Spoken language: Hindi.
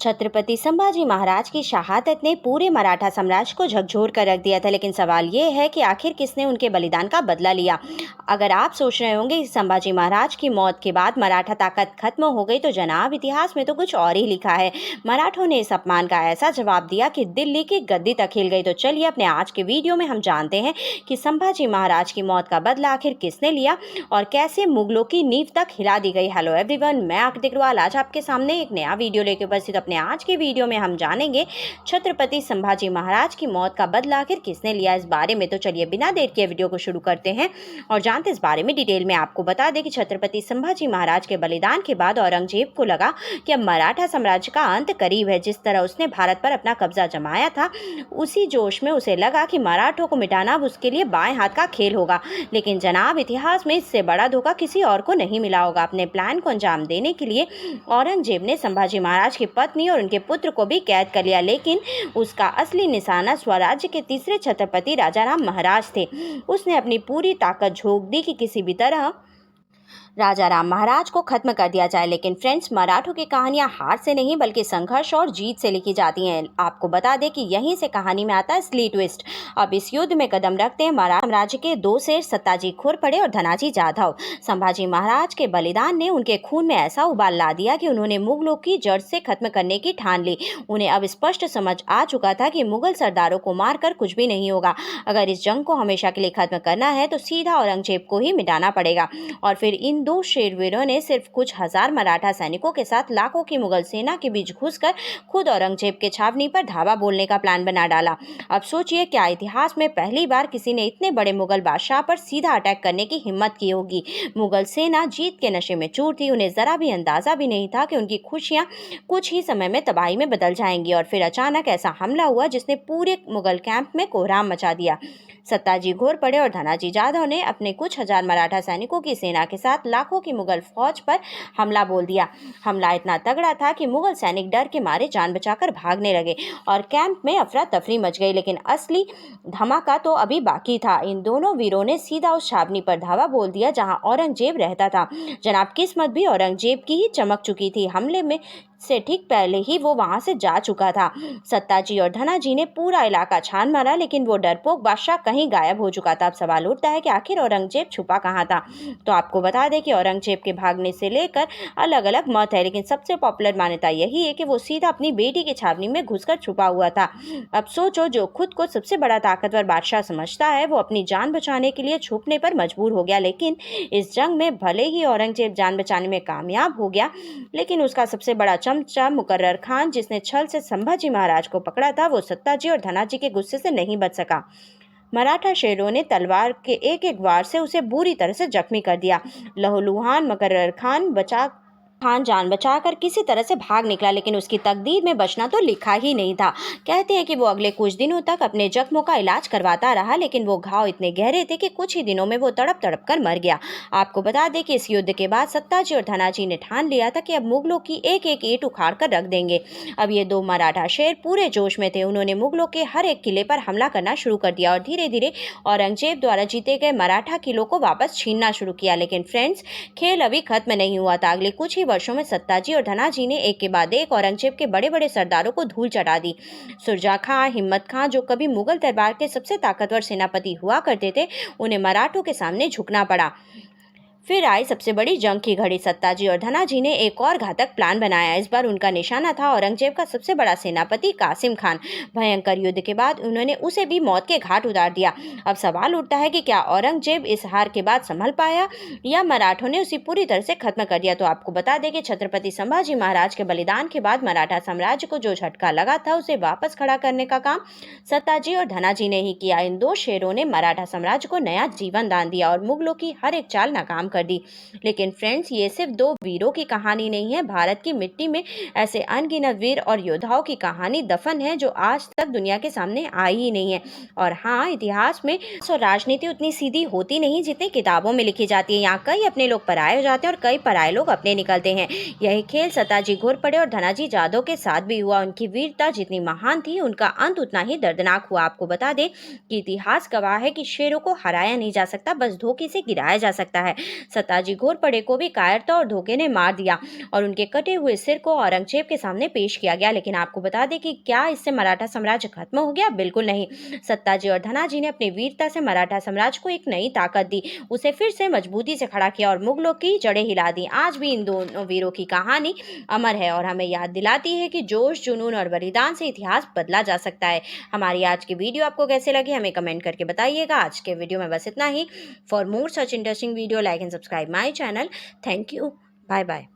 छत्रपति संभाजी महाराज की शहादत ने पूरे मराठा साम्राज्य को झकझोर कर रख दिया था। लेकिन सवाल ये है कि आखिर किसने उनके बलिदान का बदला लिया। अगर आप सोच रहे होंगे कि संभाजी महाराज की मौत के बाद मराठा ताकत खत्म हो गई, तो जनाब इतिहास में तो कुछ और ही लिखा है। मराठों ने इस अपमान का ऐसा जवाब दिया कि दिल्ली की गद्दी तक हिल गई। तो चलिए अपने आज के वीडियो में हम जानते हैं कि संभाजी महाराज की मौत का बदला आखिर किसने लिया और कैसे मुगलों की नींव तक हिला दी गई। हेलो एवरीवन, मैं आकृति अग्रवाल आज आपके सामने एक नया वीडियो लेकर उपस्थित। अपने आज के वीडियो में हम जानेंगे छत्रपति संभाजी महाराज की मौत का बदला आखिर किसने लिया इस बारे में। तो चलिए बिना देर के वीडियो को शुरू करते हैं और जानते इस बारे में डिटेल में। आपको बता दें कि छत्रपति संभाजी महाराज के बलिदान के बाद औरंगजेब को लगा कि अब मराठा साम्राज्य का अंत करीब है। जिस तरह उसने भारत पर अपना कब्जा जमाया था, उसी जोश में उसे लगा कि मराठों को मिटाना अब उसके लिए बाएं हाथ का खेल होगा। लेकिन जनाब इतिहास में इससे बड़ा धोखा किसी और को नहीं मिला होगा। अपने प्लान को अंजाम देने के लिए औरंगजेब ने संभाजी महाराज की पत्नी और उनके पुत्र को भी कैद कर लिया। लेकिन उसका असली निशाना स्वराज्य के तीसरे छत्रपति राजाराम महाराज थे। उसने अपनी पूरी ताकत झोंक दी कि किसी भी तरह राजाराम महाराज को खत्म कर दिया जाए। लेकिन फ्रेंड्स, मराठों की कहानियां हार से नहीं बल्कि संघर्ष और जीत से लिखी जाती हैं। आपको बता दें कि यहीं से कहानी में आता है असली ट्विस्ट। अब इस युद्ध में कदम रखते हैं मराठा साम्राज्य के दो शेर सत्ताजी घोरपड़े और धनाजी जाधव। संभाजी महाराज के बलिदान ने उनके खून में ऐसा उबाल ला दिया कि उन्होंने मुगलों की जड़ से खत्म करने की ठान ली। उन्हें अब स्पष्ट समझ आ चुका था कि मुगल सरदारों को मारकर कुछ भी नहीं होगा। अगर इस जंग को हमेशा के लिए खत्म करना है तो सीधा औरंगजेब को ही मिटाना पड़ेगा। और फिर इन दो शेरवीरों ने सिर्फ कुछ हजार मराठा सैनिकों के साथ लाखों की मुगल सेना के बीच घुसकर खुद औरंगजेब के छावनी पर धावा बोलने का प्लान बना डाला। अब सोचिए, क्या इतिहास में पहली बार किसी ने इतने बड़े मुगल बादशाह पर सीधा अटैक करने की हिम्मत की होगी। मुगल सेना जीत के नशे में चूर थी। उन्हें जरा भी अंदाजा भी नहीं था कि उनकी खुशियां कुछ ही समय में तबाही में बदल जाएंगी। और फिर अचानक ऐसा हमला हुआ जिसने पूरे मुगल कैंप में कोहराम मचा दिया। सत्ताजी घोरपड़े और धनाजी जाधव ने अपने कुछ हजार मराठा सैनिकों की सेना के साथ लाखों की मुगल फौज पर हमला बोल दिया। हमला इतना तगड़ा था कि मुगल सैनिक डर के मारे जान बचाकर भागने लगे और कैंप में अफरा तफरी मच गई। लेकिन असली धमाका तो अभी बाकी था। इन दोनों वीरों ने सीधा उस छावनी पर धावा बोल दिया जहां औरंगजेब रहता था। जनाब किस्मत भी औरंगजेब की ही चमक चुकी थी। हमले में से ठीक पहले ही वो वहां से जा चुका था। सत्ताजी और धनाजी ने पूरा इलाका छान मारा, लेकिन वो डरपोक बादशाह कहीं गायब हो चुका था। अब सवाल उठता है कि आखिर औरंगजेब छुपा कहाँ था। तो आपको बता दें कि औरंगजेब के भागने से लेकर अलग अलग मत है, लेकिन सबसे पॉपुलर मान्यता यही है कि वो सीधा अपनी बेटी की छावनी में घुसकर छुपा हुआ था। अब सोचो, जो खुद को सबसे बड़ा ताकतवर बादशाह समझता है, वो अपनी जान बचाने के लिए छुपने पर मजबूर हो गया। लेकिन इस जंग में भले ही औरंगजेब जान बचाने में कामयाब हो गया, लेकिन उसका सबसे बड़ा चमचा मुकर्रर खान, जिसने छल से संभाजी महाराज को पकड़ा था, वो सत्ताजी और धनाजी के गुस्से से नहीं बच सका। मराठा शेरों ने तलवार के एक एक वार से उसे बुरी तरह से जख्मी कर दिया। लहूलुहान मुकर्रर खान जान बचाकर किसी तरह से भाग निकला, लेकिन उसकी तकदीर में बचना तो लिखा ही नहीं था। कहते हैं कि वो अगले कुछ दिनों तक अपने जख्मों का इलाज करवाता रहा, लेकिन वो घाव इतने गहरे थे कि कुछ ही दिनों में वो तड़प तड़प कर मर गया। आपको बता दें कि इस युद्ध के बाद सत्ताजी और धनाजी ने ठान लिया था कि अब मुगलों की एक एक ईंट उखाड़ कर रख देंगे। अब ये दो मराठा शेर पूरे जोश में थे। उन्होंने मुगलों के हर एक किले पर हमला करना शुरू कर दिया और धीरे धीरे औरंगजेब द्वारा जीते गए मराठा किलों को वापस छीनना शुरू किया। लेकिन फ्रेंड्स, खेल अभी खत्म नहीं हुआ था। अगले कुछ ही वर्षों में सत्ताजी और धनाजी ने एक के बाद एक औरंगजेब के बड़े बड़े सरदारों को धूल चटा दी। सुरजा खां, हिम्मत खां, जो कभी मुगल दरबार के सबसे ताकतवर सेनापति हुआ करते थे, उन्हें मराठों के सामने झुकना पड़ा। फिर आई सबसे बड़ी जंग की घड़ी। सत्ताजी और धनाजी ने एक और घातक प्लान बनाया। इस बार उनका निशाना था औरंगजेब का सबसे बड़ा सेनापति कासिम खान। भयंकर युद्ध के बाद उन्होंने उसे भी मौत के घाट उतार दिया। अब सवाल उठता है कि क्या औरंगजेब इस हार के बाद संभल पाया या मराठों ने उसे पूरी तरह से खत्म कर दिया। तो आपको बता दें कि छत्रपति संभाजी महाराज के बलिदान के बाद मराठा साम्राज्य को जो झटका लगा था, उसे वापस खड़ा करने का काम सत्ताजी और धनाजी ने ही किया। इन दो शेरों ने मराठा साम्राज्य को नया जीवन दान दिया और मुगलों की हर एक चाल नाकाम कर दी। लेकिन फ्रेंड्स, ये सिर्फ दो वीरों की कहानी नहीं है। भारत की मिट्टी में ऐसे अनगिनत वीर और योद्धाओं की कहानी दफन है जो आज तक दुनिया के सामने आई ही नहीं है। और हाँ, इतिहास में राजनीति उतनी सीधी होती नहीं जितनी किताबों में लिखी जाती है। यहाँ कई अपने लोग पराये हो जाते हैं और कई पराये लोग अपने निकलते हैं। यही खेल सत्ताजी घोरपड़े और धनाजी जाधव के साथ भी हुआ। उनकी वीरता जितनी महान थी, उनका अंत उतना ही दर्दनाक हुआ। आपको बता दें कि इतिहास गवाह है कि शेरों को हराया नहीं जा सकता, बस धोखे से गिराया जा सकता है। सत्ताजी घोरपड़े को भी कायरता और धोखे ने मार दिया और उनके कटे हुए सिर को औरंगजेब के सामने पेश किया गया। लेकिन आपको बता दें कि क्या इससे मराठा साम्राज्य खत्म हो गया? बिल्कुल नहीं। सत्ताजी और धनाजी ने अपनी वीरता से मराठा साम्राज्य को एक नई ताकत दी, उसे फिर से मजबूती से खड़ा किया और मुगलों की जड़ें हिला दी। आज भी इन दोनों वीरों की कहानी अमर है और हमें याद दिलाती है कि जोश, जुनून और बलिदान से इतिहास बदला जा सकता है। हमारी आज की वीडियो आपको कैसे लगी हमें कमेंट करके बताइएगा। आज के वीडियो में बस इतना ही। For more such interesting video, like and subscribe my channel. Thank you. Bye bye.